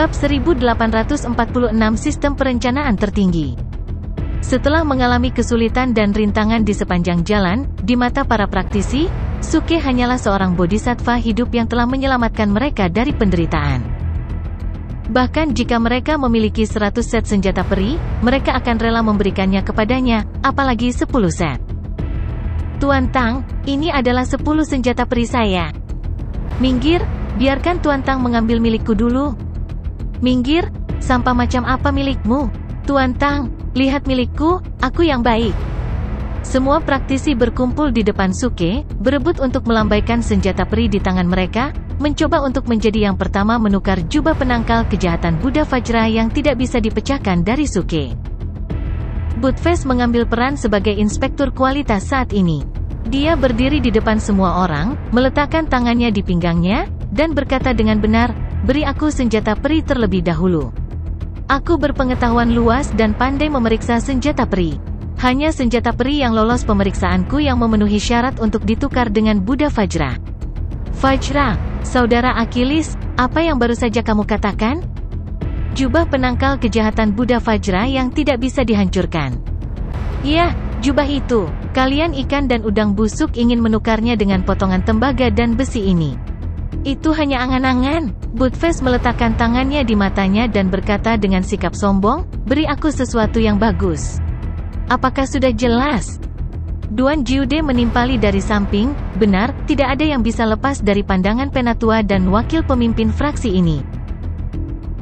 Bab 1846 Sistem Perencanaan Tertinggi. Setelah mengalami kesulitan dan rintangan di sepanjang jalan, di mata para praktisi, Suke hanyalah seorang bodhisattva hidup yang telah menyelamatkan mereka dari penderitaan. Bahkan jika mereka memiliki 100 set senjata peri, mereka akan rela memberikannya kepadanya, apalagi 10 set. Tuan Tang, ini adalah 10 senjata peri saya. Minggir, biarkan Tuan Tang mengambil milikku dulu. Minggir, sampah macam apa milikmu? Tuan Tang, lihat milikku, aku yang baik. Semua praktisi berkumpul di depan Suke, berebut untuk melambaikan senjata peri di tangan mereka, mencoba untuk menjadi yang pertama menukar jubah penangkal kejahatan Buddha Vajra yang tidak bisa dipecahkan dari Suke. Budfest mengambil peran sebagai inspektur kualitas saat ini. Dia berdiri di depan semua orang, meletakkan tangannya di pinggangnya, dan berkata dengan benar, "Beri aku senjata peri terlebih dahulu. Aku berpengetahuan luas dan pandai memeriksa senjata peri. Hanya senjata peri yang lolos pemeriksaanku yang memenuhi syarat untuk ditukar dengan Buddha Vajra." "Vajra, saudara Achilles, apa yang baru saja kamu katakan?" "Jubah penangkal kejahatan Buddha Vajra yang tidak bisa dihancurkan." "Ya, jubah itu. Kalian ikan dan udang busuk ingin menukarnya dengan potongan tembaga dan besi ini. Itu hanya angan-angan." Budfest meletakkan tangannya di matanya dan berkata dengan sikap sombong, "Beri aku sesuatu yang bagus." "Apakah sudah jelas?" Duan Jiude menimpali dari samping, "Benar, tidak ada yang bisa lepas dari pandangan penatua dan wakil pemimpin fraksi ini.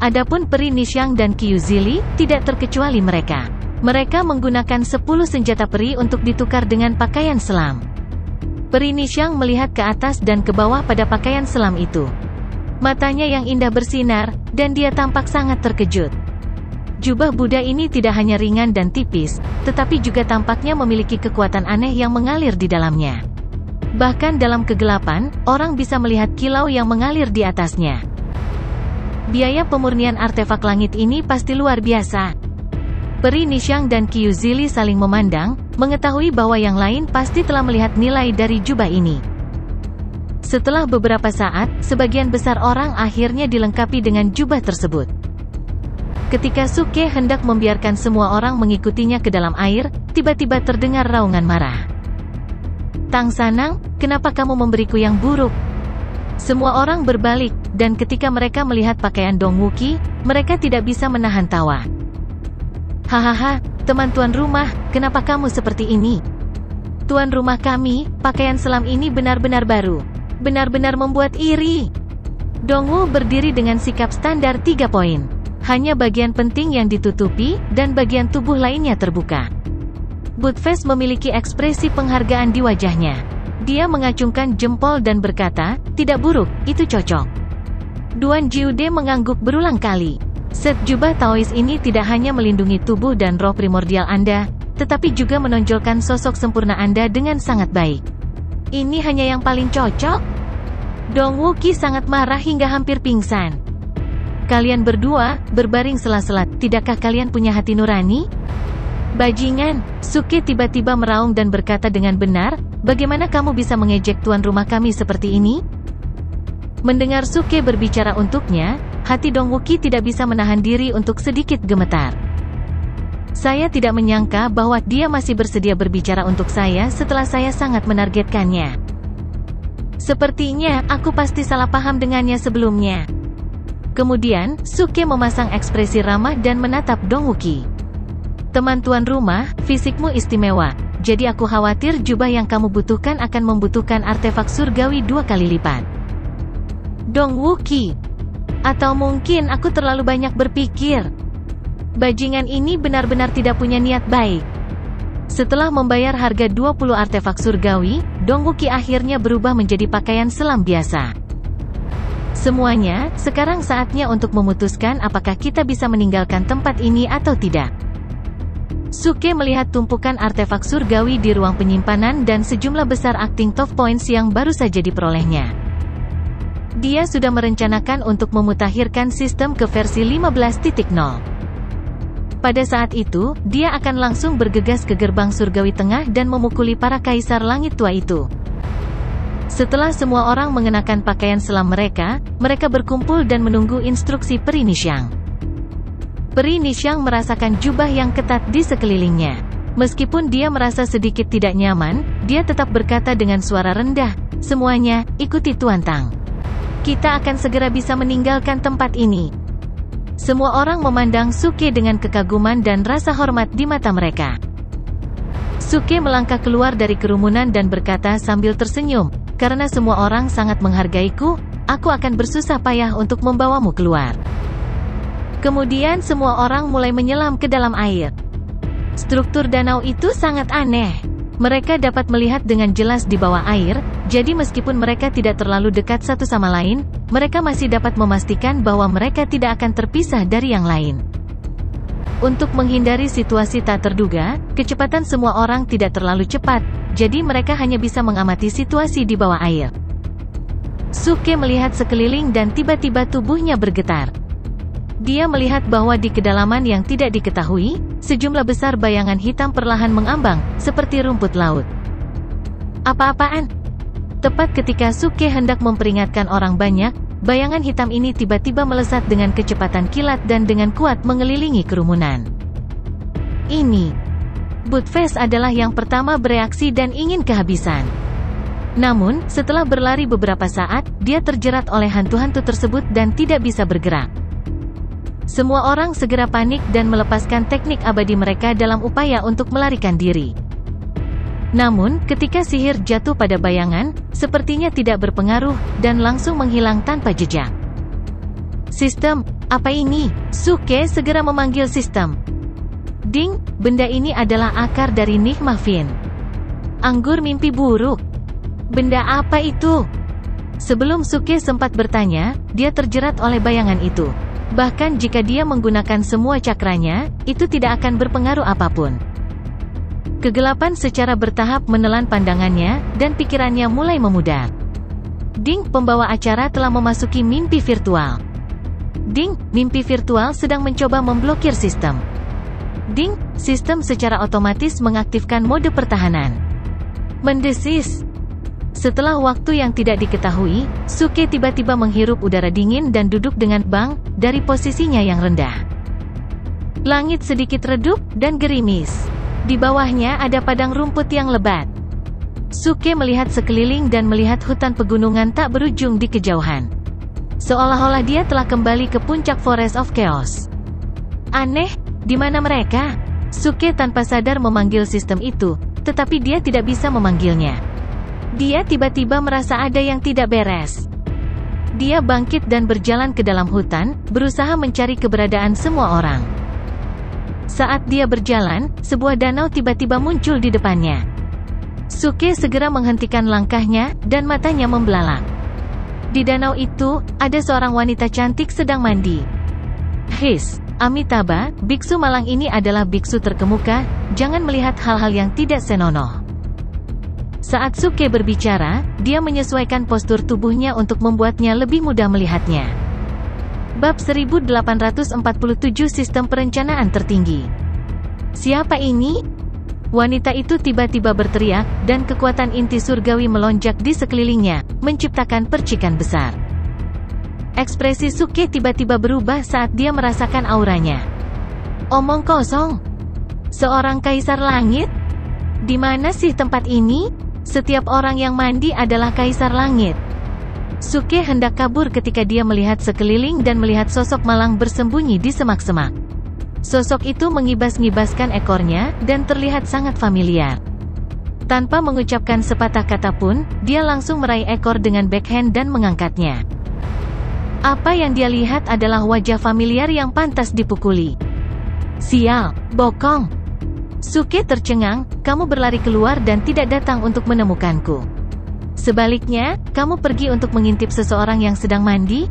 Adapun peri Nishang dan Qiu Zili, tidak terkecuali mereka. Mereka menggunakan 10 senjata peri untuk ditukar dengan pakaian selam." Peri Nishang melihat ke atas dan ke bawah pada pakaian selam itu. Matanya yang indah bersinar, dan dia tampak sangat terkejut. Jubah Buddha ini tidak hanya ringan dan tipis, tetapi juga tampaknya memiliki kekuatan aneh yang mengalir di dalamnya. Bahkan dalam kegelapan, orang bisa melihat kilau yang mengalir di atasnya. Biaya pemurnian artefak langit ini pasti luar biasa. Peri Nishang dan Qiu Zili saling memandang, mengetahui bahwa yang lain pasti telah melihat nilai dari jubah ini. Setelah beberapa saat, sebagian besar orang akhirnya dilengkapi dengan jubah tersebut. Ketika Suke hendak membiarkan semua orang mengikutinya ke dalam air, tiba-tiba terdengar raungan marah. "Tang Sanang, kenapa kamu memberiku yang buruk?" Semua orang berbalik, dan ketika mereka melihat pakaian Dong Wuqi, mereka tidak bisa menahan tawa. "Hahaha, teman tuan rumah, kenapa kamu seperti ini? Tuan rumah kami, pakaian selam ini benar-benar baru. Benar-benar membuat iri." Dongwu berdiri dengan sikap standar 3 poin. Hanya bagian penting yang ditutupi, dan bagian tubuh lainnya terbuka. Budfest memiliki ekspresi penghargaan di wajahnya. Dia mengacungkan jempol dan berkata, "Tidak buruk, itu cocok." Duan Jiude mengangguk berulang kali. "Set jubah Taois ini tidak hanya melindungi tubuh dan roh primordial Anda, tetapi juga menonjolkan sosok sempurna Anda dengan sangat baik. Ini hanya yang paling cocok." Dong Wuqi sangat marah hingga hampir pingsan. "Kalian berdua, berbaring sela-sela, tidakkah kalian punya hati nurani?" "Bajingan!" Suke tiba-tiba meraung dan berkata dengan benar, "Bagaimana kamu bisa mengejek tuan rumah kami seperti ini?" Mendengar Suke berbicara untuknya, hati Dong Wuqi tidak bisa menahan diri untuk sedikit gemetar. "Saya tidak menyangka bahwa dia masih bersedia berbicara untuk saya setelah saya sangat menargetkannya. Sepertinya, aku pasti salah paham dengannya sebelumnya." Kemudian, Suke memasang ekspresi ramah dan menatap Dong Wuqi. "Teman tuan rumah, fisikmu istimewa, jadi aku khawatir jubah yang kamu butuhkan akan membutuhkan artefak surgawi 2 kali lipat." Dong Wuqi. "Atau mungkin aku terlalu banyak berpikir. Bajingan ini benar-benar tidak punya niat baik." Setelah membayar harga 20 artefak surgawi, Dong Wuqi akhirnya berubah menjadi pakaian selam biasa. "Semuanya, sekarang saatnya untuk memutuskan apakah kita bisa meninggalkan tempat ini atau tidak." Suke melihat tumpukan artefak surgawi di ruang penyimpanan dan sejumlah besar acting top points yang baru saja diperolehnya. Dia sudah merencanakan untuk memutakhirkan sistem ke versi 15.0. Pada saat itu, dia akan langsung bergegas ke gerbang surgawi tengah dan memukuli para kaisar langit tua itu. Setelah semua orang mengenakan pakaian selam mereka berkumpul dan menunggu instruksi Peri Nishang. Peri Nishang merasakan jubah yang ketat di sekelilingnya. Meskipun dia merasa sedikit tidak nyaman, dia tetap berkata dengan suara rendah, "Semuanya, ikuti Tuan Tang. Kita akan segera bisa meninggalkan tempat ini." Semua orang memandang Suke dengan kekaguman dan rasa hormat di mata mereka. Suke melangkah keluar dari kerumunan dan berkata sambil tersenyum, "Karena semua orang sangat menghargaiku, aku akan bersusah payah untuk membawamu keluar." Kemudian semua orang mulai menyelam ke dalam air. Struktur danau itu sangat aneh. Mereka dapat melihat dengan jelas di bawah air, jadi meskipun mereka tidak terlalu dekat satu sama lain, mereka masih dapat memastikan bahwa mereka tidak akan terpisah dari yang lain. Untuk menghindari situasi tak terduga, kecepatan semua orang tidak terlalu cepat, jadi mereka hanya bisa mengamati situasi di bawah air. Suke melihat sekeliling dan tiba-tiba tubuhnya bergetar. Dia melihat bahwa di kedalaman yang tidak diketahui, sejumlah besar bayangan hitam perlahan mengambang, seperti rumput laut. Apa-apaan? Tepat ketika Suke hendak memperingatkan orang banyak, bayangan hitam ini tiba-tiba melesat dengan kecepatan kilat dan dengan kuat mengelilingi kerumunan. Ini. Buttfast adalah yang pertama bereaksi dan ingin kehabisan. Namun, setelah berlari beberapa saat, dia terjerat oleh hantu-hantu tersebut dan tidak bisa bergerak. Semua orang segera panik dan melepaskan teknik abadi mereka dalam upaya untuk melarikan diri. Namun, ketika sihir jatuh pada bayangan, sepertinya tidak berpengaruh, dan langsung menghilang tanpa jejak. Sistem, apa ini? Suke segera memanggil sistem. Ding, benda ini adalah akar dari Nikmah Fin. Anggur mimpi buruk. Benda apa itu? Sebelum Suke sempat bertanya, dia terjerat oleh bayangan itu. Bahkan jika dia menggunakan semua cakranya, itu tidak akan berpengaruh apapun. Kegelapan secara bertahap menelan pandangannya, dan pikirannya mulai memudar. Ding, pembawa acara telah memasuki mimpi virtual. Ding, mimpi virtual sedang mencoba memblokir sistem. Ding, sistem secara otomatis mengaktifkan mode pertahanan. Mendesis. Setelah waktu yang tidak diketahui, Suke tiba-tiba menghirup udara dingin dan duduk dengan bang, dari posisinya yang rendah. Langit sedikit redup, dan gerimis. Di bawahnya ada padang rumput yang lebat. Suke melihat sekeliling dan melihat hutan pegunungan tak berujung di kejauhan. Seolah-olah dia telah kembali ke puncak Forest of Chaos. Aneh, di mana mereka? Suke tanpa sadar memanggil sistem itu, tetapi dia tidak bisa memanggilnya. Dia tiba-tiba merasa ada yang tidak beres. Dia bangkit dan berjalan ke dalam hutan, berusaha mencari keberadaan semua orang. Saat dia berjalan, sebuah danau tiba-tiba muncul di depannya. Suke segera menghentikan langkahnya, dan matanya membelalak. Di danau itu, ada seorang wanita cantik sedang mandi. His, Amitabha, biksu malang ini adalah biksu terkemuka, jangan melihat hal-hal yang tidak senonoh. Saat Suke berbicara, dia menyesuaikan postur tubuhnya untuk membuatnya lebih mudah melihatnya. Bab 1847 Sistem Perencanaan Tertinggi. Siapa ini? Wanita itu tiba-tiba berteriak, dan kekuatan inti surgawi melonjak di sekelilingnya, menciptakan percikan besar. Ekspresi Suke tiba-tiba berubah saat dia merasakan auranya. Omong kosong. Seorang kaisar langit? Di mana sih tempat ini? Setiap orang yang mandi adalah kaisar langit. Suke hendak kabur ketika dia melihat sekeliling dan melihat sosok malang bersembunyi di semak-semak. Sosok itu mengibas-ngibaskan ekornya, dan terlihat sangat familiar. Tanpa mengucapkan sepatah kata pun, dia langsung meraih ekor dengan backhand dan mengangkatnya. Apa yang dia lihat adalah wajah familiar yang pantas dipukuli. Sial, bokong. Suke tercengang, kamu berlari keluar dan tidak datang untuk menemukanku. Sebaliknya, kamu pergi untuk mengintip seseorang yang sedang mandi?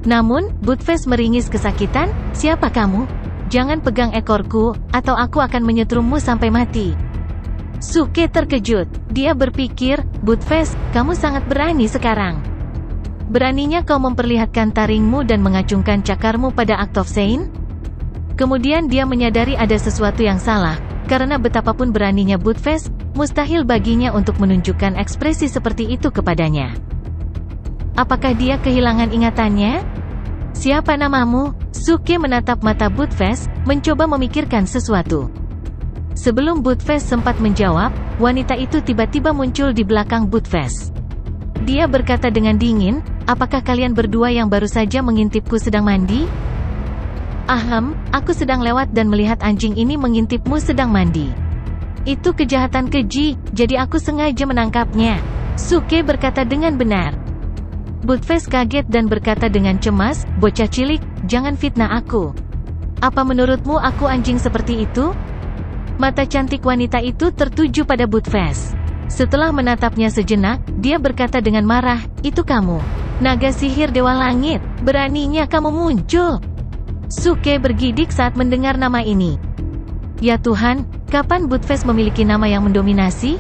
Namun, Buttfast meringis kesakitan, siapa kamu? Jangan pegang ekorku, atau aku akan menyetrummu sampai mati. Suke terkejut, dia berpikir, Buttfast, kamu sangat berani sekarang. Beraninya kau memperlihatkan taringmu dan mengacungkan cakarmu pada Act of Saint? Kemudian dia menyadari ada sesuatu yang salah, karena betapapun beraninya Buttfast, mustahil baginya untuk menunjukkan ekspresi seperti itu kepadanya. Apakah dia kehilangan ingatannya? Siapa namamu? Suke menatap mata Buttfast, mencoba memikirkan sesuatu. Sebelum Buttfast sempat menjawab, wanita itu tiba-tiba muncul di belakang Buttfast. Dia berkata dengan dingin, apakah kalian berdua yang baru saja mengintipku sedang mandi? Ahem, aku sedang lewat dan melihat anjing ini mengintipmu sedang mandi. Itu kejahatan keji, jadi aku sengaja menangkapnya. Suke berkata dengan benar. Buttfast kaget dan berkata dengan cemas, bocah cilik, jangan fitnah aku. Apa menurutmu aku anjing seperti itu? Mata cantik wanita itu tertuju pada Buttfast. Setelah menatapnya sejenak, dia berkata dengan marah, itu kamu. Naga sihir Dewa Langit, beraninya kamu muncul. Suke bergidik saat mendengar nama ini. Ya Tuhan, kapan Buttfast memiliki nama yang mendominasi?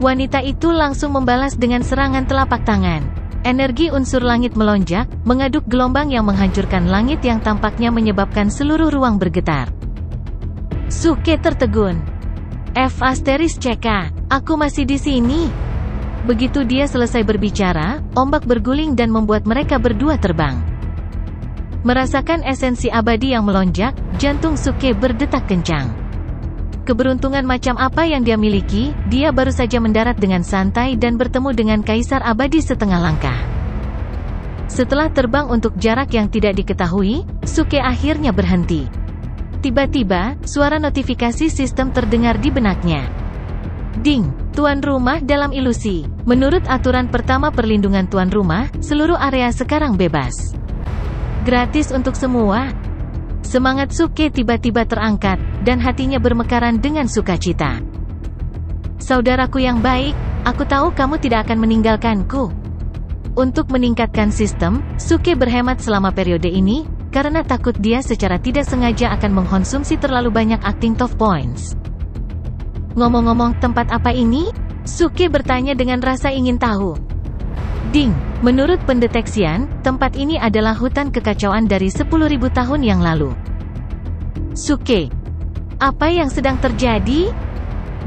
Wanita itu langsung membalas dengan serangan telapak tangan. Energi unsur langit melonjak, mengaduk gelombang yang menghancurkan langit yang tampaknya menyebabkan seluruh ruang bergetar. Suke tertegun. *CK, aku masih di sini. Begitu dia selesai berbicara, ombak berguling dan membuat mereka berdua terbang. Merasakan esensi abadi yang melonjak, jantung Suke berdetak kencang. Keberuntungan macam apa yang dia miliki, dia baru saja mendarat dengan santai dan bertemu dengan Kaisar Abadi setengah langkah. Setelah terbang untuk jarak yang tidak diketahui, Suke akhirnya berhenti. Tiba-tiba, suara notifikasi sistem terdengar di benaknya. Ding, tuan rumah dalam ilusi. Menurut aturan pertama perlindungan tuan rumah, seluruh area sekarang bebas. Gratis untuk semua. Semangat Suke tiba-tiba terangkat, dan hatinya bermekaran dengan sukacita. Saudaraku yang baik, aku tahu kamu tidak akan meninggalkanku. Untuk meningkatkan sistem, Suke berhemat selama periode ini, karena takut dia secara tidak sengaja akan mengkonsumsi terlalu banyak acting tough points. Ngomong-ngomong, tempat apa ini? Suke bertanya dengan rasa ingin tahu. Ding, menurut pendeteksian, tempat ini adalah hutan kekacauan dari 10.000 tahun yang lalu. Suke, apa yang sedang terjadi?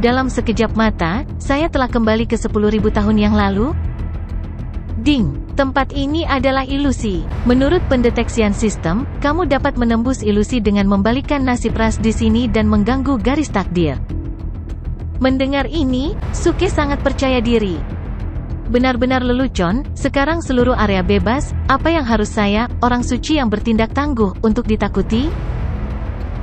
Dalam sekejap mata, saya telah kembali ke 10.000 tahun yang lalu. Ding, tempat ini adalah ilusi. Menurut pendeteksian sistem, kamu dapat menembus ilusi dengan membalikkan nasib ras di sini dan mengganggu garis takdir. Mendengar ini, Suke sangat percaya diri. Benar-benar lelucon, sekarang seluruh area bebas, apa yang harus saya, orang suci yang bertindak tangguh, untuk ditakuti?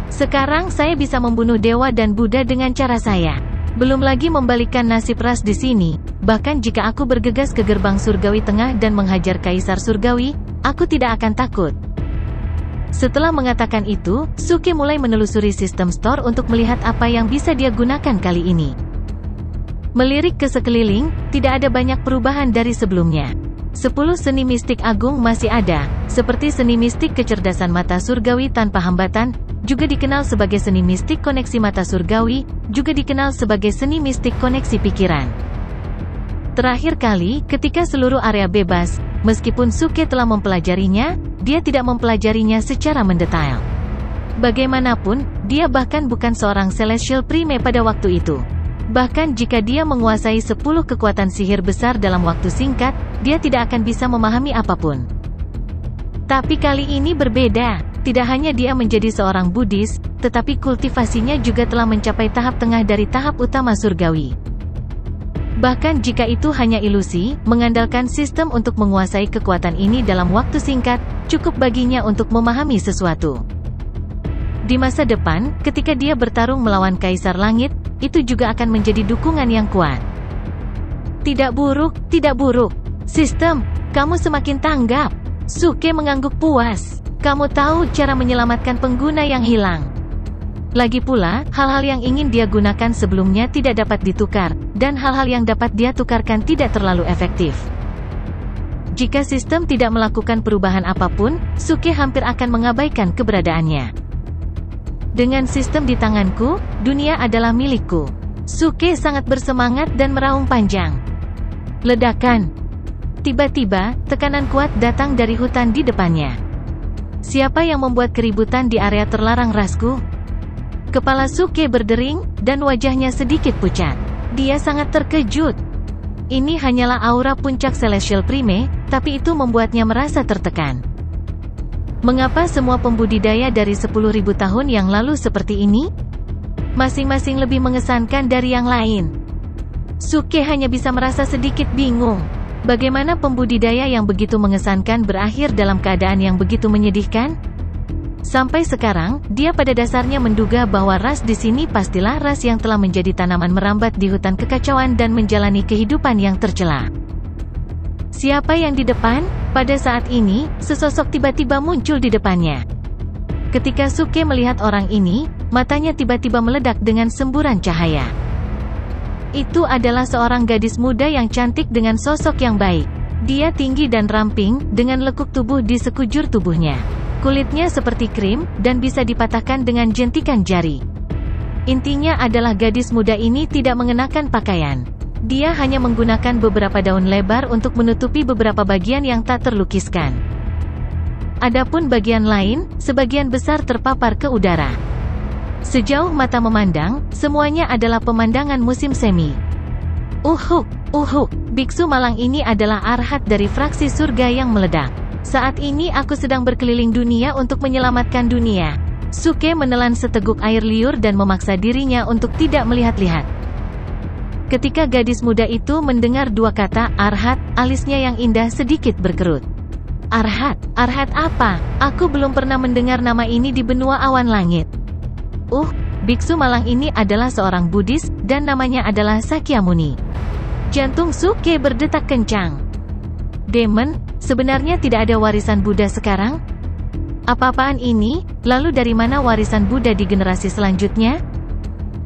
Sekarang saya bisa membunuh dewa dan Buddha dengan cara saya. Belum lagi membalikkan nasib ras di sini, bahkan jika aku bergegas ke gerbang surgawi tengah dan menghajar Kaisar Surgawi, aku tidak akan takut. Setelah mengatakan itu, Suke mulai menelusuri sistem store untuk melihat apa yang bisa dia gunakan kali ini. Melirik ke sekeliling, tidak ada banyak perubahan dari sebelumnya. 10 seni mistik agung masih ada, seperti seni mistik kecerdasan mata surgawi tanpa hambatan, juga dikenal sebagai seni mistik koneksi mata surgawi, juga dikenal sebagai seni mistik koneksi pikiran. Terakhir kali, ketika seluruh area bebas, meskipun Suke telah mempelajarinya, dia tidak mempelajarinya secara mendetail. Bagaimanapun, dia bahkan bukan seorang Celestial Prime pada waktu itu. Bahkan jika dia menguasai 10 kekuatan sihir besar dalam waktu singkat, dia tidak akan bisa memahami apapun. Tapi kali ini berbeda. Tidak hanya dia menjadi seorang Buddhis, tetapi kultivasinya juga telah mencapai tahap tengah dari tahap utama surgawi. Bahkan jika itu hanya ilusi, mengandalkan sistem untuk menguasai kekuatan ini dalam waktu singkat, cukup baginya untuk memahami sesuatu. Di masa depan, ketika dia bertarung melawan Kaisar Langit, itu juga akan menjadi dukungan yang kuat. Tidak buruk, tidak buruk. Sistem, kamu semakin tanggap. Suke mengangguk puas. Kamu tahu cara menyelamatkan pengguna yang hilang. Lagi pula, hal-hal yang ingin dia gunakan sebelumnya tidak dapat ditukar, dan hal-hal yang dapat dia tukarkan tidak terlalu efektif. Jika sistem tidak melakukan perubahan apapun, Suke hampir akan mengabaikan keberadaannya. Dengan sistem di tanganku, dunia adalah milikku. Suke sangat bersemangat dan meraung panjang. Ledakan. Tiba-tiba, tekanan kuat datang dari hutan di depannya. Siapa yang membuat keributan di area terlarang rasku? Kepala Suke berdering, dan wajahnya sedikit pucat. Dia sangat terkejut. Ini hanyalah aura puncak Celestial Prime, tapi itu membuatnya merasa tertekan. Mengapa semua pembudidaya dari 10.000 tahun yang lalu seperti ini? Masing-masing lebih mengesankan dari yang lain. Suke hanya bisa merasa sedikit bingung. Bagaimana pembudidaya yang begitu mengesankan berakhir dalam keadaan yang begitu menyedihkan? Sampai sekarang, dia pada dasarnya menduga bahwa ras di sini pastilah ras yang telah menjadi tanaman merambat di hutan kekacauan dan menjalani kehidupan yang tercela. Siapa yang di depan? Pada saat ini, sesosok tiba-tiba muncul di depannya. Ketika Suke melihat orang ini, matanya tiba-tiba meledak dengan semburan cahaya. Itu adalah seorang gadis muda yang cantik dengan sosok yang baik. Dia tinggi dan ramping, dengan lekuk tubuh di sekujur tubuhnya. Kulitnya seperti krim, dan bisa dipatahkan dengan jentikan jari. Intinya adalah gadis muda ini tidak mengenakan pakaian. Dia hanya menggunakan beberapa daun lebar untuk menutupi beberapa bagian yang tak terlukiskan. Adapun bagian lain, sebagian besar terpapar ke udara. Sejauh mata memandang, semuanya adalah pemandangan musim semi. Biksu malang ini adalah arhat dari fraksi surga yang meledak. Saat ini aku sedang berkeliling dunia untuk menyelamatkan dunia. Suke menelan seteguk air liur dan memaksa dirinya untuk tidak melihat-lihat. Ketika gadis muda itu mendengar dua kata, arhat, alisnya yang indah sedikit berkerut. Arhat apa? Aku belum pernah mendengar nama ini di benua awan langit. Biksu malang ini adalah seorang Buddhis, dan namanya adalah Sakyamuni. Jantung Suke berdetak kencang. Demon, sebenarnya tidak ada warisan Buddha sekarang? Apa-apaan ini? Lalu dari mana warisan Buddha di generasi selanjutnya?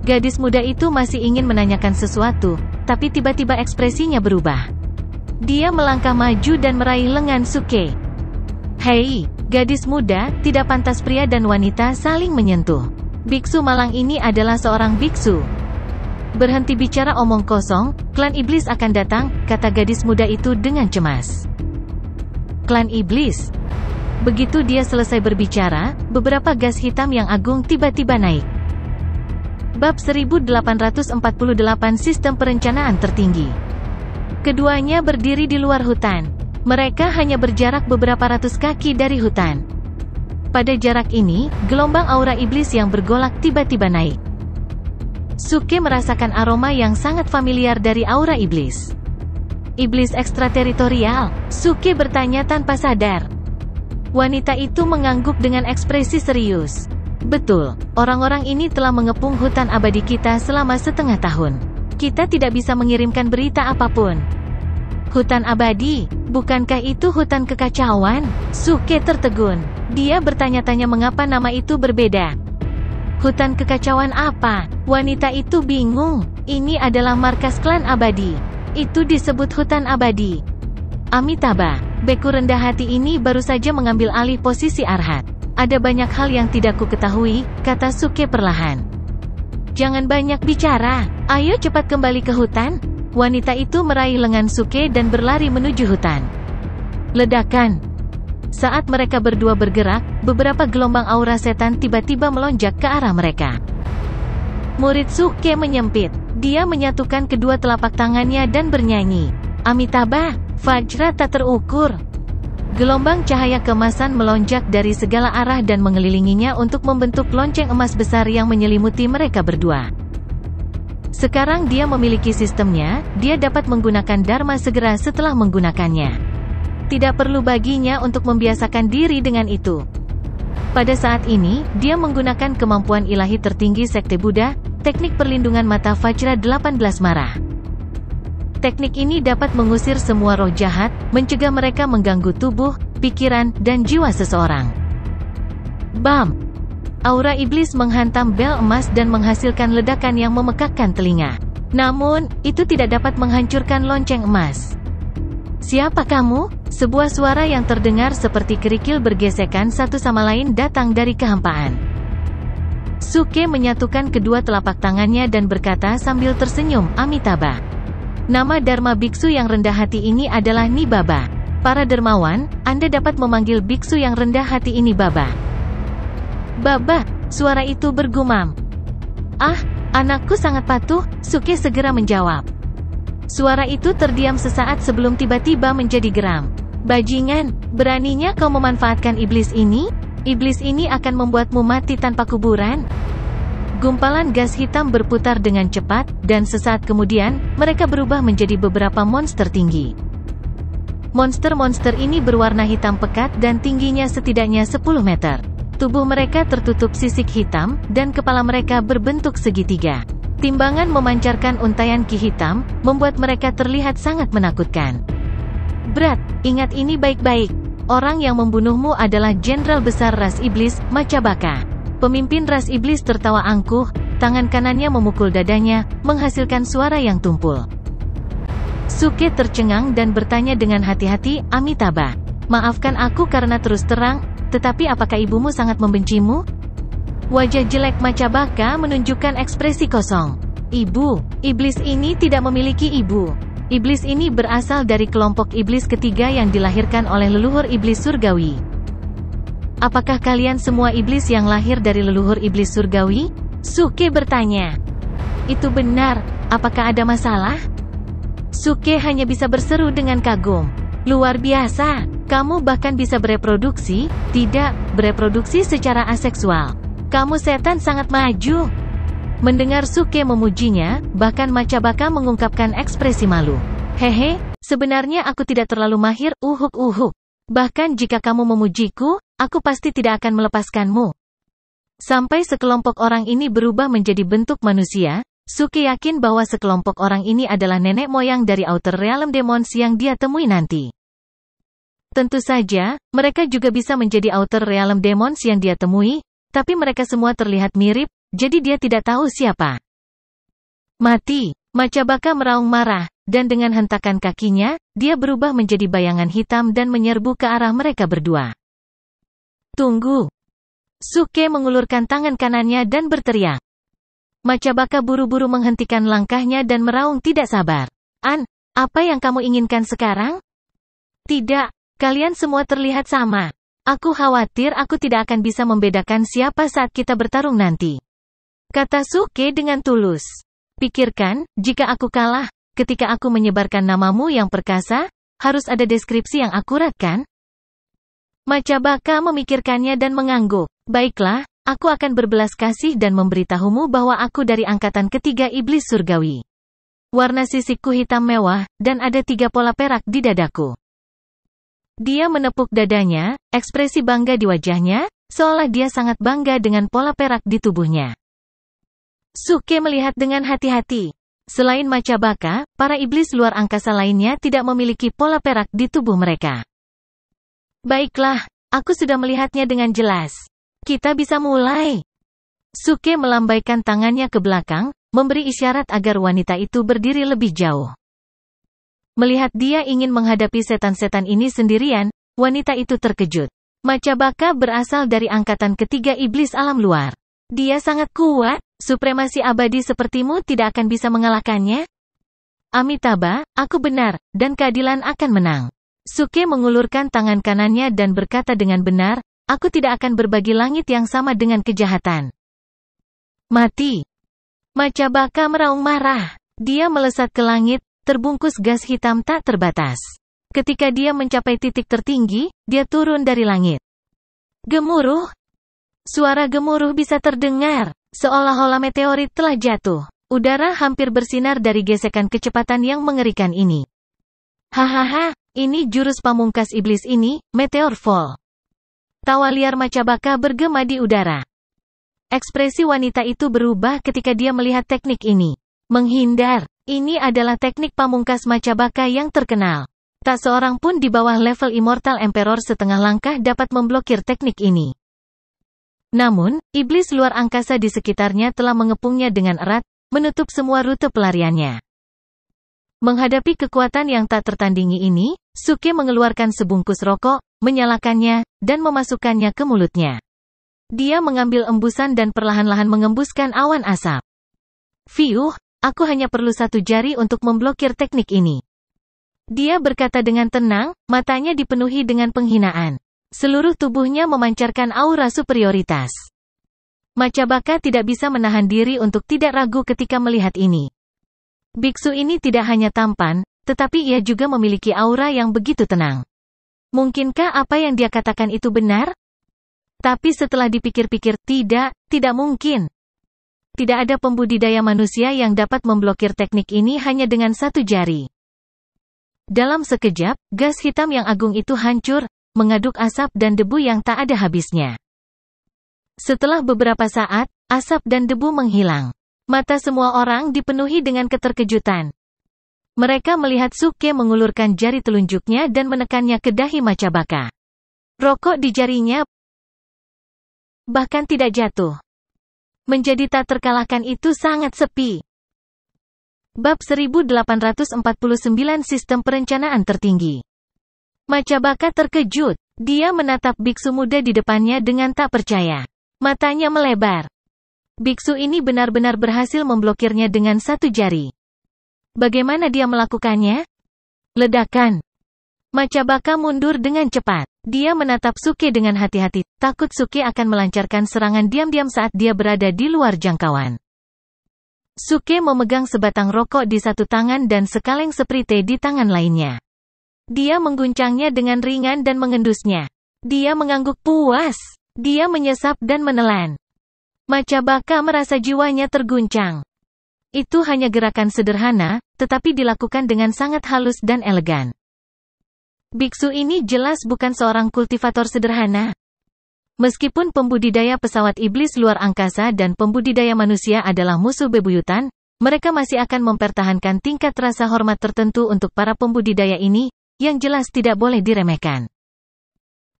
Gadis muda itu masih ingin menanyakan sesuatu, tapi tiba-tiba ekspresinya berubah. Dia melangkah maju dan meraih lengan Suke. Hei, gadis muda, tidak pantas pria dan wanita saling menyentuh. Biksu malang ini adalah seorang biksu. Berhenti bicara omong kosong, klan iblis akan datang, kata gadis muda itu dengan cemas. Klan iblis. Begitu dia selesai berbicara, beberapa gas hitam yang agung tiba-tiba naik. Bab 1848 Sistem Perencanaan Tertinggi. Keduanya berdiri di luar hutan. Mereka hanya berjarak beberapa ratus kaki dari hutan. Pada jarak ini, gelombang aura iblis yang bergolak tiba-tiba naik. Suke merasakan aroma yang sangat familiar dari aura iblis. Iblis ekstrateritorial, Suke bertanya tanpa sadar. Wanita itu mengangguk dengan ekspresi serius. Betul, orang-orang ini telah mengepung hutan abadi kita selama setengah tahun. Kita tidak bisa mengirimkan berita apapun. Hutan abadi, bukankah itu hutan kekacauan? Suke tertegun. Dia bertanya-tanya mengapa nama itu berbeda. Hutan kekacauan apa? Wanita itu bingung. Ini adalah markas klan abadi. Itu disebut hutan abadi. Amitabha, beku rendah hati ini baru saja mengambil alih posisi arhat. Ada banyak hal yang tidak ku ketahui, kata Suke perlahan. Jangan banyak bicara. Ayo cepat kembali ke hutan. Wanita itu meraih lengan Suke dan berlari menuju hutan. Ledakan. Saat mereka berdua bergerak, beberapa gelombang aura setan tiba-tiba melonjak ke arah mereka. Murid Suke menyempit. Dia menyatukan kedua telapak tangannya dan bernyanyi. Amitabha, Vajra tak terukur. Gelombang cahaya kemasan melonjak dari segala arah dan mengelilinginya untuk membentuk lonceng emas besar yang menyelimuti mereka berdua. Sekarang dia memiliki sistemnya, dia dapat menggunakan Dharma segera setelah menggunakannya. Tidak perlu baginya untuk membiasakan diri dengan itu. Pada saat ini, dia menggunakan kemampuan ilahi tertinggi Sekte Buddha, teknik perlindungan mata Vajra 18 marah. Teknik ini dapat mengusir semua roh jahat, mencegah mereka mengganggu tubuh, pikiran, dan jiwa seseorang. Bam! Aura iblis menghantam bel emas dan menghasilkan ledakan yang memekakkan telinga. Namun, itu tidak dapat menghancurkan lonceng emas. Siapa kamu? Sebuah suara yang terdengar seperti kerikil bergesekan satu sama lain datang dari kehampaan. Suke menyatukan kedua telapak tangannya dan berkata sambil tersenyum, Amitabha. Nama Dharma Biksu yang rendah hati ini adalah Nibaba. Para dermawan, Anda dapat memanggil biksu yang rendah hati ini Baba. Baba, suara itu bergumam. Ah, anakku sangat patuh, Suke segera menjawab. Suara itu terdiam sesaat sebelum tiba-tiba menjadi geram. Bajingan, beraninya kau memanfaatkan iblis ini? Iblis ini akan membuatmu mati tanpa kuburan. Gumpalan gas hitam berputar dengan cepat, dan sesaat kemudian, mereka berubah menjadi beberapa monster tinggi. Monster-monster ini berwarna hitam pekat dan tingginya setidaknya 10 meter. Tubuh mereka tertutup sisik hitam, dan kepala mereka berbentuk segitiga. Timbangan memancarkan untayan ki hitam, membuat mereka terlihat sangat menakutkan. Berat, ingat ini baik-baik. Orang yang membunuhmu adalah Jenderal Besar Ras Iblis, Macabaka. Pemimpin Ras Iblis tertawa angkuh, tangan kanannya memukul dadanya, menghasilkan suara yang tumpul. Suke tercengang dan bertanya dengan hati-hati, Amitabha. Maafkan aku karena terus terang, tetapi apakah ibumu sangat membencimu? Wajah jelek Macabaka menunjukkan ekspresi kosong. Ibu, iblis ini tidak memiliki ibu. Iblis ini berasal dari kelompok iblis ketiga yang dilahirkan oleh leluhur iblis surgawi. Apakah kalian semua iblis yang lahir dari leluhur iblis surgawi? Suke bertanya. Itu benar, apakah ada masalah? Suke hanya bisa berseru dengan kagum. Luar biasa, kamu bahkan bisa bereproduksi, tidak, bereproduksi secara aseksual. Kamu setan sangat maju. Mendengar Suke memujinya, bahkan Macabaka mengungkapkan ekspresi malu. Hehe, sebenarnya aku tidak terlalu mahir, uhuk-uhuk. Bahkan jika kamu memujiku, aku pasti tidak akan melepaskanmu. Sampai sekelompok orang ini berubah menjadi bentuk manusia, Suke yakin bahwa sekelompok orang ini adalah nenek moyang dari Outer Realm Demons yang dia temui nanti. Tentu saja, mereka juga bisa menjadi Outer Realm Demons yang dia temui, tapi mereka semua terlihat mirip, jadi dia tidak tahu siapa. Mati! Macabaka meraung marah, dan dengan hentakan kakinya, dia berubah menjadi bayangan hitam dan menyerbu ke arah mereka berdua. Tunggu! Suke mengulurkan tangan kanannya dan berteriak. Macabaka buru-buru menghentikan langkahnya dan meraung tidak sabar. Apa yang kamu inginkan sekarang? Tidak, kalian semua terlihat sama. Aku khawatir aku tidak akan bisa membedakan siapa saat kita bertarung nanti. Kata Suke dengan tulus. Pikirkan, jika aku kalah, ketika aku menyebarkan namamu yang perkasa, harus ada deskripsi yang akurat kan? Macabaka memikirkannya dan mengangguk. Baiklah, aku akan berbelas kasih dan memberitahumu bahwa aku dari angkatan ketiga iblis surgawi. Warna sisikku hitam mewah, dan ada 3 pola perak di dadaku. Dia menepuk dadanya, ekspresi bangga di wajahnya, seolah dia sangat bangga dengan pola perak di tubuhnya. Suke melihat dengan hati-hati. Selain Macabaka, para iblis luar angkasa lainnya tidak memiliki pola perak di tubuh mereka. Baiklah, aku sudah melihatnya dengan jelas. Kita bisa mulai. Suke melambaikan tangannya ke belakang, memberi isyarat agar wanita itu berdiri lebih jauh. Melihat dia ingin menghadapi setan-setan ini sendirian, wanita itu terkejut. Macabaka berasal dari angkatan ketiga iblis alam luar. Dia sangat kuat, supremasi abadi sepertimu tidak akan bisa mengalahkannya. Amitabha, aku benar, dan keadilan akan menang. Suke mengulurkan tangan kanannya dan berkata dengan benar, aku tidak akan berbagi langit yang sama dengan kejahatan. Mati. Macabaka meraung marah. Dia melesat ke langit, terbungkus gas hitam tak terbatas. Ketika dia mencapai titik tertinggi, dia turun dari langit. Gemuruh. Suara gemuruh bisa terdengar, seolah-olah meteorit telah jatuh. Udara hampir bersinar dari gesekan kecepatan yang mengerikan ini. Hahaha, ini jurus pamungkas iblis ini, Meteor Fall. Tawa liar Macabaka bergema di udara. Ekspresi wanita itu berubah ketika dia melihat teknik ini. Menghindar. Ini adalah teknik pamungkas Macabaka yang terkenal. Tak seorang pun di bawah level Immortal Emperor setengah langkah dapat memblokir teknik ini. Namun, iblis luar angkasa di sekitarnya telah mengepungnya dengan erat, menutup semua rute pelariannya. Menghadapi kekuatan yang tak tertandingi ini, Suke mengeluarkan sebungkus rokok, menyalakannya, dan memasukkannya ke mulutnya. Dia mengambil embusan dan perlahan-lahan mengembuskan awan asap. Fiuh, aku hanya perlu 1 jari untuk memblokir teknik ini. Dia berkata dengan tenang, matanya dipenuhi dengan penghinaan. Seluruh tubuhnya memancarkan aura superioritas. Macabaka tidak bisa menahan diri untuk tidak ragu ketika melihat ini. Biksu ini tidak hanya tampan, tetapi ia juga memiliki aura yang begitu tenang. Mungkinkah apa yang dia katakan itu benar? Tapi setelah dipikir-pikir, tidak mungkin. Tidak ada pembudidaya manusia yang dapat memblokir teknik ini hanya dengan satu jari. Dalam sekejap, gas hitam yang agung itu hancur, mengaduk asap dan debu yang tak ada habisnya. Setelah beberapa saat, asap dan debu menghilang. Mata semua orang dipenuhi dengan keterkejutan. Mereka melihat Suke mengulurkan jari telunjuknya dan menekannya ke dahi Macabaka. Rokok di jarinya bahkan tidak jatuh. Menjadi tak terkalahkan itu sangat sepi. Bab 1849 Sistem Perencanaan Tertinggi. Macabaka terkejut. Dia menatap biksu muda di depannya dengan tak percaya. Matanya melebar. Biksu ini benar-benar berhasil memblokirnya dengan satu jari. Bagaimana dia melakukannya? Ledakan. Macabaka mundur dengan cepat. Dia menatap Suke dengan hati-hati, takut Suke akan melancarkan serangan diam-diam saat dia berada di luar jangkauan. Suke memegang sebatang rokok di satu tangan dan sekaleng sprite di tangan lainnya. Dia mengguncangnya dengan ringan dan mengendusnya. Dia mengangguk puas. Dia menyesap dan menelan. Macabaka merasa jiwanya terguncang. Itu hanya gerakan sederhana, tetapi dilakukan dengan sangat halus dan elegan. Biksu ini jelas bukan seorang kultivator sederhana. Meskipun pembudidaya pesawat iblis luar angkasa dan pembudidaya manusia adalah musuh bebuyutan, mereka masih akan mempertahankan tingkat rasa hormat tertentu untuk para pembudidaya ini, yang jelas tidak boleh diremehkan.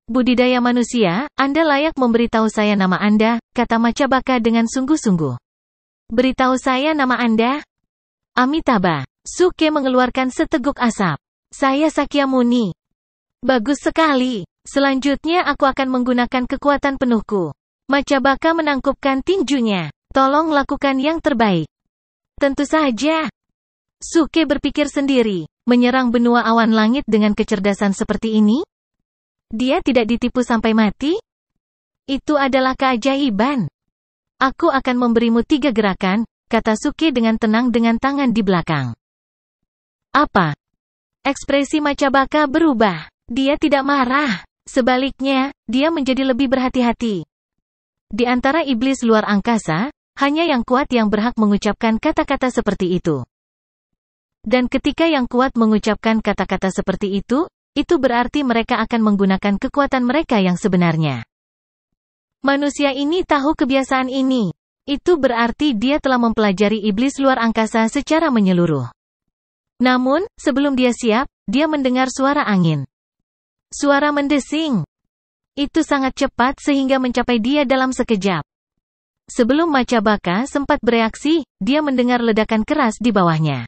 Budidaya manusia, Anda layak memberitahu saya nama Anda, kata Macabaka dengan sungguh-sungguh. Beritahu saya nama Anda? Amitabha. Suke mengeluarkan seteguk asap. Saya Sakyamuni. Bagus sekali. Selanjutnya aku akan menggunakan kekuatan penuhku. Macabaka menangkupkan tinjunya. Tolong lakukan yang terbaik. Tentu saja. Suke berpikir sendiri. Menyerang benua awan langit dengan kecerdasan seperti ini? Dia tidak ditipu sampai mati? Itu adalah keajaiban. Aku akan memberimu 3 gerakan, kata Suke dengan tenang dengan tangan di belakang. Apa? Ekspresi Macabaka berubah. Dia tidak marah. Sebaliknya, dia menjadi lebih berhati-hati. Di antara iblis luar angkasa, hanya yang kuat yang berhak mengucapkan kata-kata seperti itu. Dan ketika yang kuat mengucapkan kata-kata seperti itu berarti mereka akan menggunakan kekuatan mereka yang sebenarnya. Manusia ini tahu kebiasaan ini. Itu berarti dia telah mempelajari iblis luar angkasa secara menyeluruh. Namun, sebelum dia siap, dia mendengar suara angin. Suara mendesing. Itu sangat cepat sehingga mencapai dia dalam sekejap. Sebelum Macabaka sempat bereaksi, dia mendengar ledakan keras di bawahnya.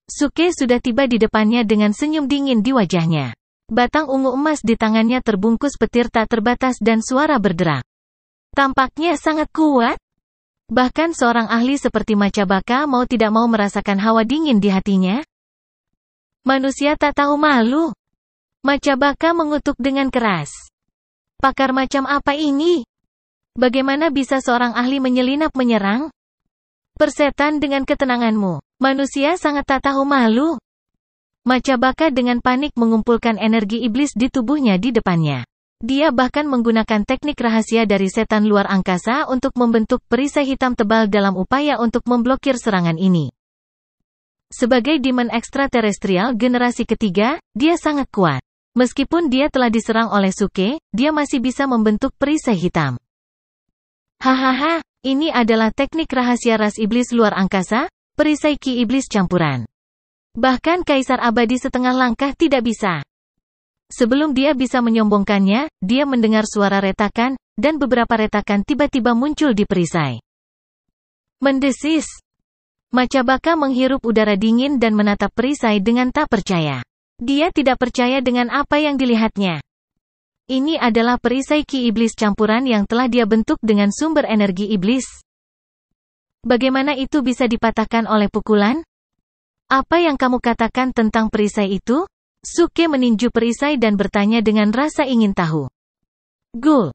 Suke sudah tiba di depannya dengan senyum dingin di wajahnya. Batang ungu emas di tangannya terbungkus petir tak terbatas dan suara berderak. Tampaknya sangat kuat. Bahkan seorang ahli seperti Macabaka mau tidak mau merasakan hawa dingin di hatinya. Manusia tak tahu malu. Macabaka mengutuk dengan keras. Pakar macam apa ini? Bagaimana bisa seorang ahli menyelinap menyerang? Persetan dengan ketenanganmu. Manusia sangat tak tahu malu. Macabaka dengan panik mengumpulkan energi iblis di tubuhnya di depannya. Dia bahkan menggunakan teknik rahasia dari setan luar angkasa untuk membentuk perisai hitam tebal dalam upaya untuk memblokir serangan ini. Sebagai demon ekstraterestrial generasi ketiga, dia sangat kuat. Meskipun dia telah diserang oleh Suke, dia masih bisa membentuk perisai hitam. Hahaha, ini adalah teknik rahasia ras iblis luar angkasa, perisai ki iblis campuran. Bahkan Kaisar Abadi setengah langkah tidak bisa. Sebelum dia bisa menyombongkannya, dia mendengar suara retakan, dan beberapa retakan tiba-tiba muncul di perisai. Mendesis. Macabaka menghirup udara dingin dan menatap perisai dengan tak percaya. Dia tidak percaya dengan apa yang dilihatnya. Ini adalah perisai ki iblis campuran yang telah dia bentuk dengan sumber energi iblis. Bagaimana itu bisa dipatahkan oleh pukulan? Apa yang kamu katakan tentang perisai itu? Suke meninju perisai dan bertanya dengan rasa ingin tahu. Gul.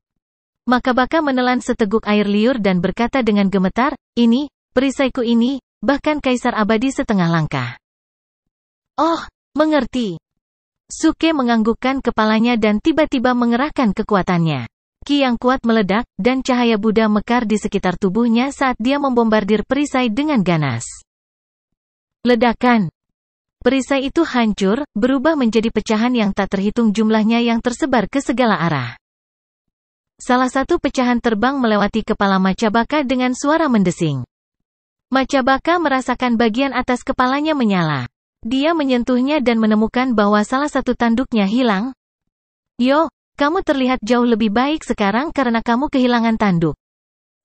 Makabaka menelan seteguk air liur dan berkata dengan gemetar, ini, perisaiku ini, bahkan kaisar abadi setengah langkah. Oh, mengerti. Suke menganggukkan kepalanya dan tiba-tiba mengerahkan kekuatannya. Ki yang kuat meledak, dan cahaya Buddha mekar di sekitar tubuhnya saat dia membombardir perisai dengan ganas. Ledakan. Perisai itu hancur, berubah menjadi pecahan yang tak terhitung jumlahnya yang tersebar ke segala arah. Salah satu pecahan terbang melewati kepala Macabaka dengan suara mendesing. Macabaka merasakan bagian atas kepalanya menyala. Dia menyentuhnya dan menemukan bahwa salah satu tanduknya hilang. Yo, kamu terlihat jauh lebih baik sekarang karena kamu kehilangan tanduk.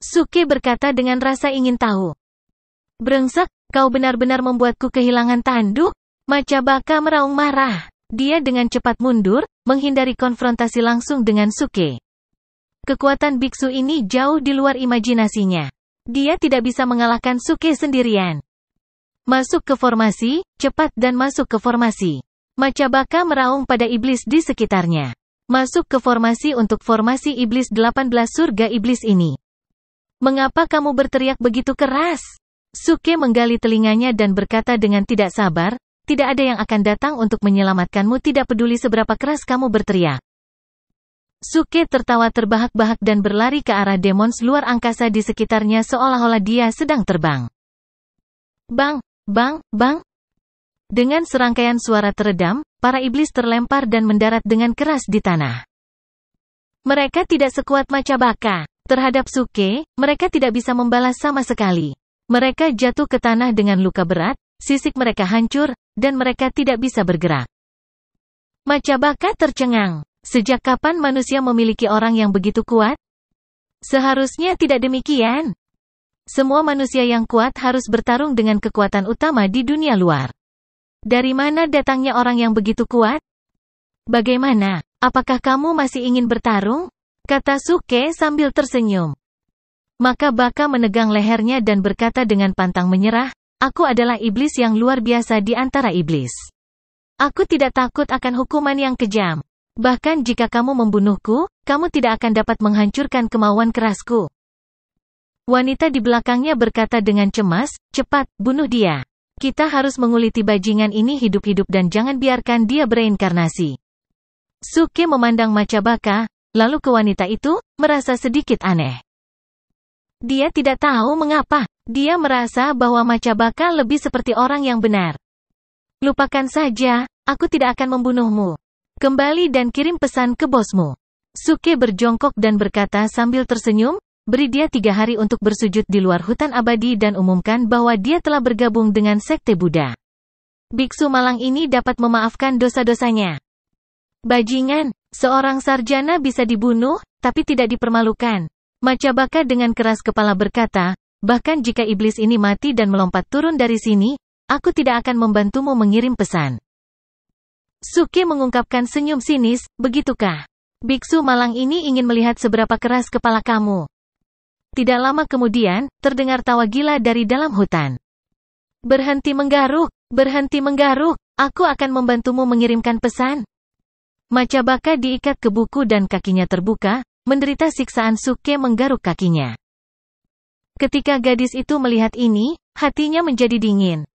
Suke berkata dengan rasa ingin tahu. Brengsek, kau benar-benar membuatku kehilangan tanduk? Macabaka meraung marah. Dia dengan cepat mundur, menghindari konfrontasi langsung dengan Suke. Kekuatan biksu ini jauh di luar imajinasinya. Dia tidak bisa mengalahkan Suke sendirian. Masuk ke formasi, cepat dan masuk ke formasi. Macabaka meraung pada iblis di sekitarnya. Masuk ke formasi untuk formasi iblis 18 surga iblis ini. Mengapa kamu berteriak begitu keras? Suke menggali telinganya dan berkata dengan tidak sabar, tidak ada yang akan datang untuk menyelamatkanmu tidak peduli seberapa keras kamu berteriak. Suke tertawa terbahak-bahak dan berlari ke arah demons luar angkasa di sekitarnya seolah-olah dia sedang terbang. Bang, bang, bang. Dengan serangkaian suara teredam, para iblis terlempar dan mendarat dengan keras di tanah. Mereka tidak sekuat Macabaka. Terhadap Suke, mereka tidak bisa membalas sama sekali. Mereka jatuh ke tanah dengan luka berat, sisik mereka hancur, dan mereka tidak bisa bergerak. Macabaka tercengang. Sejak kapan manusia memiliki orang yang begitu kuat? Seharusnya tidak demikian. Semua manusia yang kuat harus bertarung dengan kekuatan utama di dunia luar. Dari mana datangnya orang yang begitu kuat? Bagaimana? Apakah kamu masih ingin bertarung? Kata Suke sambil tersenyum. Macabaka menegang lehernya dan berkata dengan pantang menyerah, aku adalah iblis yang luar biasa di antara iblis. Aku tidak takut akan hukuman yang kejam. Bahkan jika kamu membunuhku, kamu tidak akan dapat menghancurkan kemauan kerasku. Wanita di belakangnya berkata dengan cemas, cepat, bunuh dia. Kita harus menguliti bajingan ini hidup-hidup dan jangan biarkan dia bereinkarnasi. Suke memandang Macabaka, lalu ke wanita itu, merasa sedikit aneh. Dia tidak tahu mengapa. Dia merasa bahwa Macabaka lebih seperti orang yang benar. Lupakan saja, aku tidak akan membunuhmu. Kembali dan kirim pesan ke bosmu. Suke berjongkok dan berkata sambil tersenyum, beri dia 3 hari untuk bersujud di luar hutan abadi dan umumkan bahwa dia telah bergabung dengan sekte Buddha. Biksu malang ini dapat memaafkan dosa-dosanya. Bajingan, seorang sarjana bisa dibunuh, tapi tidak dipermalukan. Macabaka dengan keras kepala berkata, bahkan jika iblis ini mati dan melompat turun dari sini, aku tidak akan membantumu mengirim pesan. Suke mengungkapkan senyum sinis, begitukah? Biksu malang ini ingin melihat seberapa keras kepala kamu. Tidak lama kemudian, terdengar tawa gila dari dalam hutan. Berhenti menggaruk, aku akan membantumu mengirimkan pesan. Macabaka diikat ke buku dan kakinya terbuka, menderita siksaan. Suke menggaruk kakinya. Ketika gadis itu melihat ini, hatinya menjadi dingin.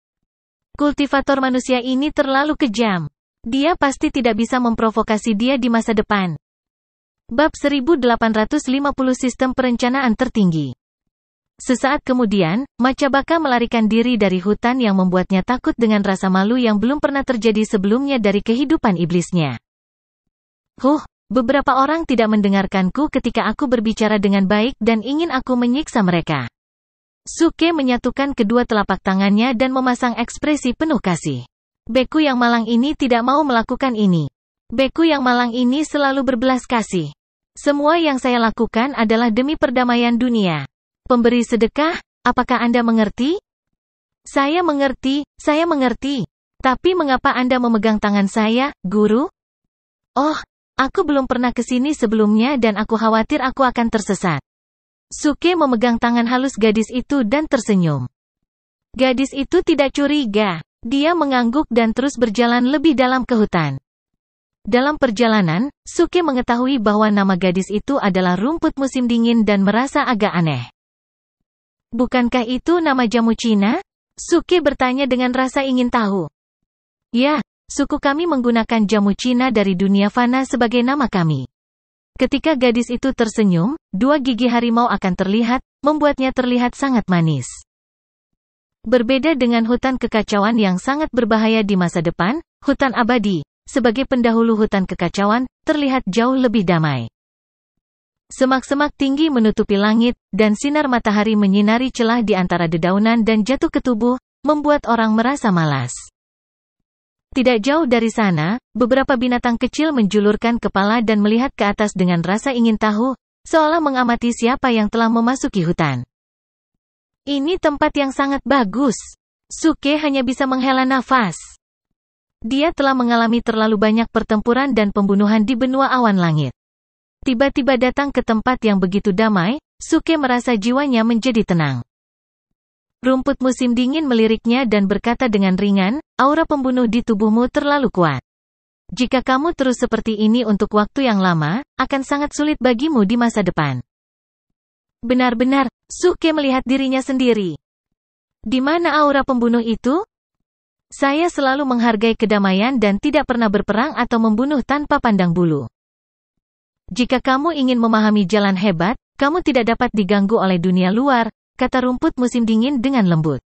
Kultivator manusia ini terlalu kejam. Dia pasti tidak bisa memprovokasi dia di masa depan. Bab 1850 Sistem Perencanaan Tertinggi. Sesaat kemudian, Macabaka melarikan diri dari hutan yang membuatnya takut dengan rasa malu yang belum pernah terjadi sebelumnya dari kehidupan iblisnya. Beberapa orang tidak mendengarkanku ketika aku berbicara dengan baik dan ingin aku menyiksa mereka. Suke menyatukan kedua telapak tangannya dan memasang ekspresi penuh kasih. Beku yang malang ini tidak mau melakukan ini. Beku yang malang ini selalu berbelas kasih. Semua yang saya lakukan adalah demi perdamaian dunia. Pemberi sedekah, apakah Anda mengerti? Saya mengerti. Tapi mengapa Anda memegang tangan saya, guru? Oh, aku belum pernah ke sini sebelumnya dan aku khawatir aku akan tersesat. Suke memegang tangan halus gadis itu dan tersenyum. Gadis itu tidak curiga. Dia mengangguk dan terus berjalan lebih dalam ke hutan. Dalam perjalanan, Suke mengetahui bahwa nama gadis itu adalah rumput musim dingin dan merasa agak aneh. Bukankah itu nama jamu Cina? Suke bertanya dengan rasa ingin tahu. Ya, suku kami menggunakan jamu Cina dari dunia fana sebagai nama kami. Ketika gadis itu tersenyum, dua gigi harimau akan terlihat, membuatnya terlihat sangat manis. Berbeda dengan hutan kekacauan yang sangat berbahaya di masa depan, hutan abadi, sebagai pendahulu hutan kekacauan, terlihat jauh lebih damai. Semak-semak tinggi menutupi langit, dan sinar matahari menyinari celah di antara dedaunan dan jatuh ke tubuh, membuat orang merasa malas. Tidak jauh dari sana, beberapa binatang kecil menjulurkan kepala dan melihat ke atas dengan rasa ingin tahu, seolah mengamati siapa yang telah memasuki hutan. Ini tempat yang sangat bagus. Suke hanya bisa menghela nafas. Dia telah mengalami terlalu banyak pertempuran dan pembunuhan di benua awan langit. Tiba-tiba datang ke tempat yang begitu damai, Suke merasa jiwanya menjadi tenang. Rumput musim dingin meliriknya dan berkata dengan ringan, aura pembunuh di tubuhmu terlalu kuat. Jika kamu terus seperti ini untuk waktu yang lama, akan sangat sulit bagimu di masa depan. Benar-benar, Suke melihat dirinya sendiri. Di mana aura pembunuh itu? Saya selalu menghargai kedamaian dan tidak pernah berperang atau membunuh tanpa pandang bulu. Jika kamu ingin memahami jalan hebat, kamu tidak dapat diganggu oleh dunia luar, kata rumput musim dingin dengan lembut.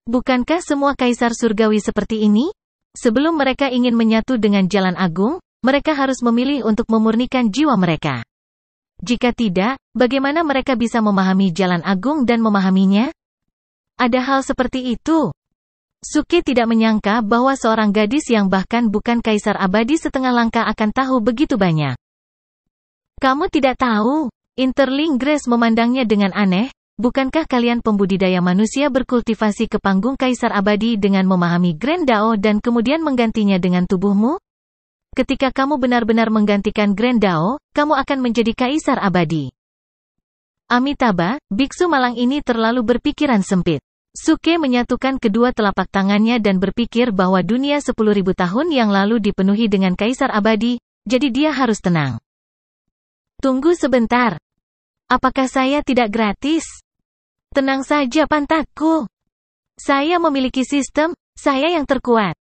Bukankah semua kaisar surgawi seperti ini? Sebelum mereka ingin menyatu dengan jalan agung, mereka harus memilih untuk memurnikan jiwa mereka. Jika tidak, bagaimana mereka bisa memahami jalan agung dan memahaminya? Ada hal seperti itu. Suke tidak menyangka bahwa seorang gadis yang bahkan bukan kaisar abadi setengah langkah akan tahu begitu banyak. Kamu tidak tahu. Interling Grace memandangnya dengan aneh. Bukankah kalian pembudidaya manusia berkultivasi ke panggung kaisar abadi dengan memahami Grand Dao dan kemudian menggantinya dengan tubuhmu? Ketika kamu benar-benar menggantikan Grand Dao, kamu akan menjadi kaisar abadi. Amitabha, biksu malang ini terlalu berpikiran sempit. Suke menyatukan kedua telapak tangannya dan berpikir bahwa dunia 10.000 tahun yang lalu dipenuhi dengan kaisar abadi, jadi dia harus tenang. Tunggu sebentar. Apakah saya tidak gratis? Tenang saja pantatku. Saya memiliki sistem, saya yang terkuat.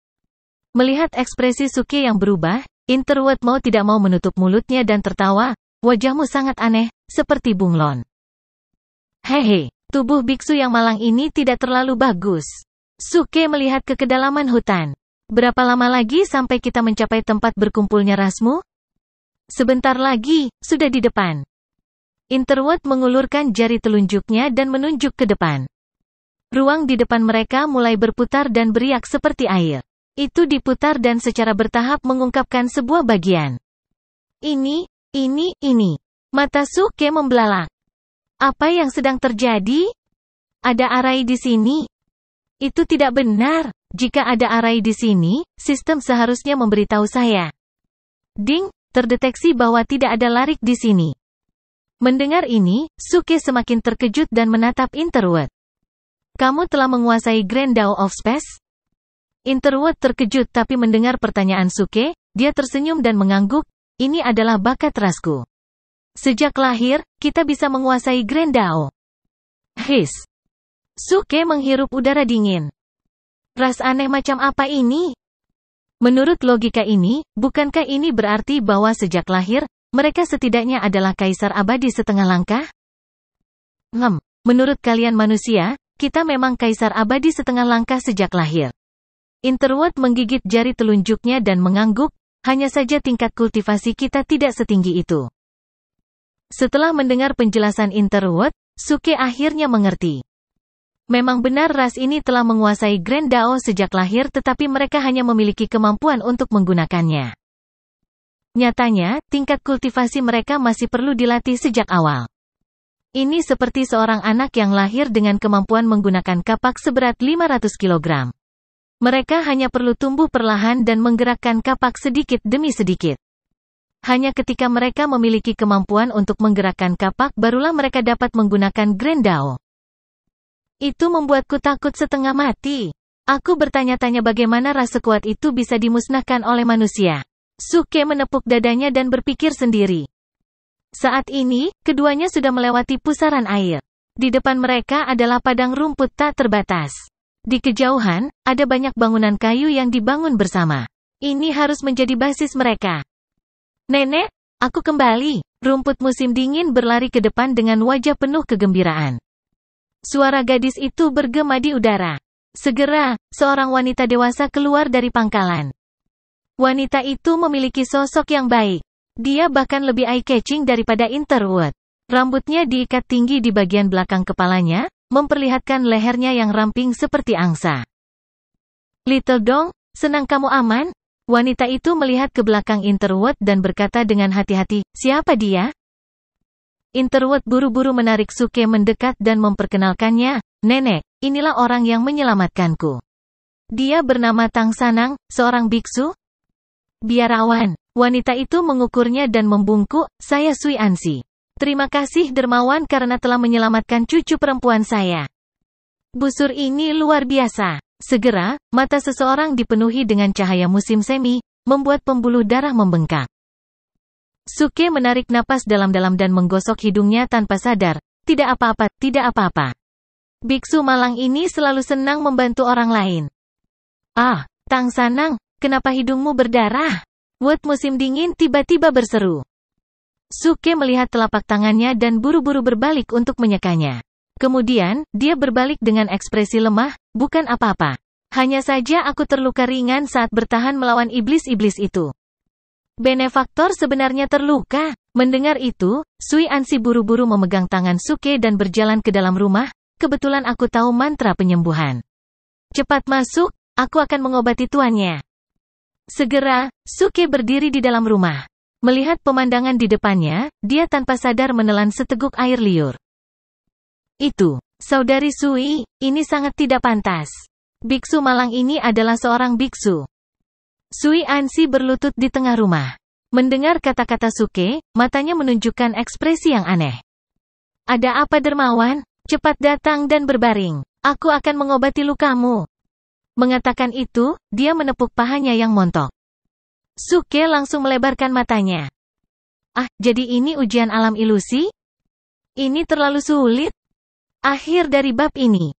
Melihat ekspresi Suke yang berubah, Interwood mau tidak mau menutup mulutnya dan tertawa, wajahmu sangat aneh, seperti bunglon. Hehe. Tubuh biksu yang malang ini tidak terlalu bagus. Suke melihat ke kedalaman hutan. Berapa lama lagi sampai kita mencapai tempat berkumpulnya rasmu? Sebentar lagi, sudah di depan. Interwood mengulurkan jari telunjuknya dan menunjuk ke depan. Ruang di depan mereka mulai berputar dan beriak seperti air. Itu diputar dan secara bertahap mengungkapkan sebuah bagian. Ini. Mata Suke membelalak. Apa yang sedang terjadi? Ada arai di sini. Itu tidak benar. Jika ada arai di sini, sistem seharusnya memberitahu saya. Ding, terdeteksi bahwa tidak ada larik di sini. Mendengar ini, Suke semakin terkejut dan menatap Interwood. Kamu telah menguasai Grand Dao of Space? Interwood terkejut tapi mendengar pertanyaan Suke, dia tersenyum dan mengangguk, ini adalah bakat rasku. Sejak lahir, kita bisa menguasai Grand Dao. His. Suke menghirup udara dingin. Ras aneh macam apa ini? Menurut logika ini, bukankah ini berarti bahwa sejak lahir, mereka setidaknya adalah kaisar abadi setengah langkah? Menurut kalian manusia, kita memang kaisar abadi setengah langkah sejak lahir. Interwood menggigit jari telunjuknya dan mengangguk, hanya saja tingkat kultivasi kita tidak setinggi itu. Setelah mendengar penjelasan Interwood, Suke akhirnya mengerti. Memang benar ras ini telah menguasai Grand Dao sejak lahir tetapi mereka hanya memiliki kemampuan untuk menggunakannya. Nyatanya, tingkat kultivasi mereka masih perlu dilatih sejak awal. Ini seperti seorang anak yang lahir dengan kemampuan menggunakan kapak seberat 500 kg. Mereka hanya perlu tumbuh perlahan dan menggerakkan kapak sedikit demi sedikit. Hanya ketika mereka memiliki kemampuan untuk menggerakkan kapak barulah mereka dapat menggunakan Grand Dao. Itu membuatku takut setengah mati. Aku bertanya-tanya bagaimana ras sekuat itu bisa dimusnahkan oleh manusia. Suke menepuk dadanya dan berpikir sendiri. Saat ini, keduanya sudah melewati pusaran air. Di depan mereka adalah padang rumput tak terbatas. Di kejauhan, ada banyak bangunan kayu yang dibangun bersama. Ini harus menjadi basis mereka. Nenek, aku kembali. Rumput musim dingin berlari ke depan dengan wajah penuh kegembiraan. Suara gadis itu bergema di udara. Segera, seorang wanita dewasa keluar dari pangkalan. Wanita itu memiliki sosok yang baik. Dia bahkan lebih eye-catching daripada Interwood. Rambutnya diikat tinggi di bagian belakang kepalanya, memperlihatkan lehernya yang ramping seperti angsa. Little Dong, senang kamu aman? Wanita itu melihat ke belakang Interwood dan berkata dengan hati-hati, siapa dia? Interwood buru-buru menarik Suke mendekat dan memperkenalkannya, Nenek, inilah orang yang menyelamatkanku. Dia bernama Tang Sanang, seorang biksu. Biarawan, wanita itu mengukurnya dan membungkuk, saya Sui Ansi. Terima kasih dermawan karena telah menyelamatkan cucu perempuan saya. Busur ini luar biasa. Segera, mata seseorang dipenuhi dengan cahaya musim semi, membuat pembuluh darah membengkak. Suke menarik napas dalam-dalam dan menggosok hidungnya tanpa sadar. Tidak apa-apa, tidak apa-apa. Biksu malang ini selalu senang membantu orang lain. Ah, Tang Sanang, kenapa hidungmu berdarah? Word musim dingin tiba-tiba berseru. Suke melihat telapak tangannya dan buru-buru berbalik untuk menyekanya. Kemudian, dia berbalik dengan ekspresi lemah, bukan apa-apa. Hanya saja aku terluka ringan saat bertahan melawan iblis-iblis itu. Benefaktor sebenarnya terluka. Mendengar itu, Sui Ansi buru-buru memegang tangan Suke dan berjalan ke dalam rumah, kebetulan aku tahu mantra penyembuhan. Cepat masuk, aku akan mengobati tuannya. Segera, Suke berdiri di dalam rumah. Melihat pemandangan di depannya, dia tanpa sadar menelan seteguk air liur. Itu, Saudari Sui, ini sangat tidak pantas. Biksu malang ini adalah seorang biksu. Sui Ansi berlutut di tengah rumah. Mendengar kata-kata Suke, matanya menunjukkan ekspresi yang aneh. Ada apa dermawan? Cepat datang dan berbaring. Aku akan mengobati lukamu. Mengatakan itu, dia menepuk pahanya yang montok. Suke langsung melebarkan matanya. Ah, jadi ini ujian alam ilusi? Ini terlalu sulit. Akhir dari bab ini.